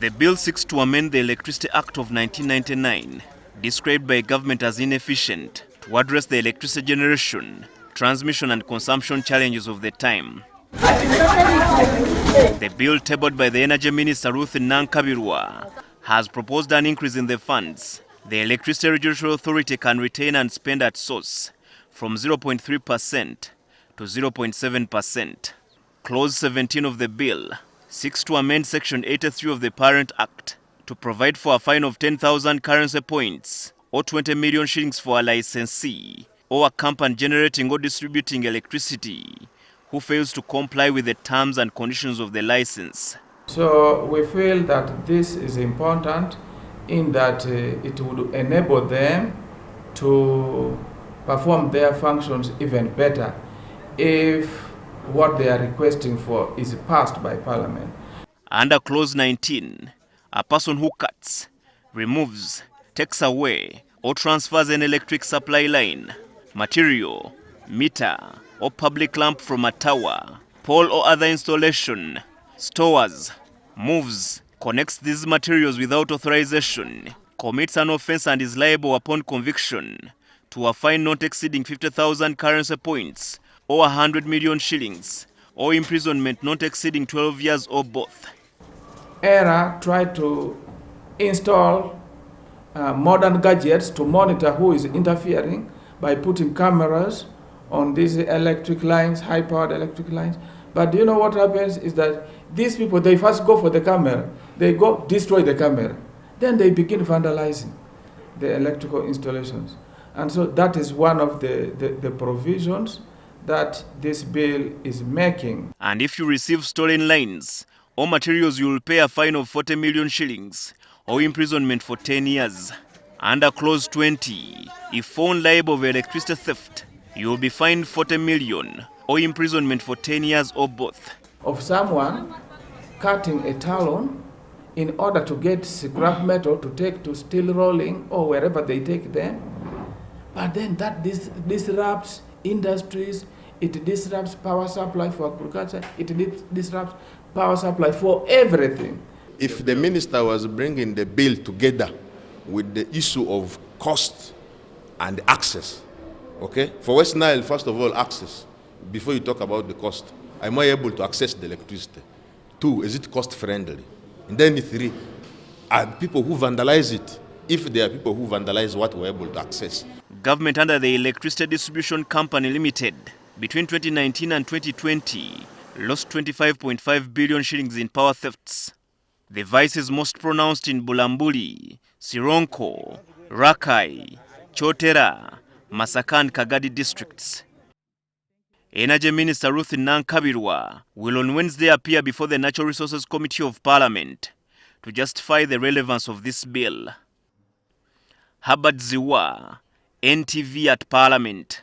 The bill seeks to amend the Electricity Act of 1999, described by government as inefficient, to address the electricity generation, transmission and consumption challenges of the time. The bill tabled by the Energy Minister Ruth Nankabirwa has proposed an increase in the funds the Electricity Regulatory Authority can retain and spend at source from 0.3% to 0.7%. Clause 17 of the bill seeks to amend Section 83 of the Parent Act to provide for a fine of 10,000 currency points or 20 million shillings for a licensee or a company generating or distributing electricity who fails to comply with the terms and conditions of the license. So we feel that this is important in that it would enable them to perform their functions even better if what they are requesting for is passed by Parliament. Under Clause 19, a person who cuts, removes, takes away, or transfers an electric supply line, material, meter, or public lamp from a tower, pole or other installation, stores, moves, connects these materials without authorization, commits an offense and is liable upon conviction to a fine not exceeding 50,000 currency points or 100 million shillings, or imprisonment not exceeding 12 years or both. ERA tried to install modern gadgets to monitor who is interfering by putting cameras on these electric lines, high-powered electric lines. But do you know what happens is that these people, they first go for the camera, they go destroy the camera, then they begin vandalizing the electrical installations. And so that is one of the provisions that this bill is making. And if you receive stolen lines or materials, you will pay a fine of 40 million shillings or imprisonment for 10 years. Under Clause 20, if found liable of electricity theft, you will be fined 40 million or imprisonment for 10 years or both. Of someone cutting a talon in order to get scrap metal to take to steel rolling or wherever they take them, but then that disrupts industries, it disrupts power supply for agriculture, it disrupts power supply for everything. If the minister was bringing the bill together with the issue of cost and access, okay? For West Nile, first of all, access. Before you talk about the cost, am I able to access the electricity? 2, is it cost friendly? And then 3, are people who vandalize it, if there are people who vandalize what we're able to access. Government under the Electricity Distribution Company Limited between 2019 and 2020 lost 25.5 billion shillings in power thefts. The vice is most pronounced in Bulambuli, Sironko, Rakai, Chotera, Masaka and Kagadi districts. Energy Minister Ruth Nankabirwa will on Wednesday appear before the Natural Resources Committee of Parliament to justify the relevance of this bill. Herbert Ziwa, NTV at Parliament.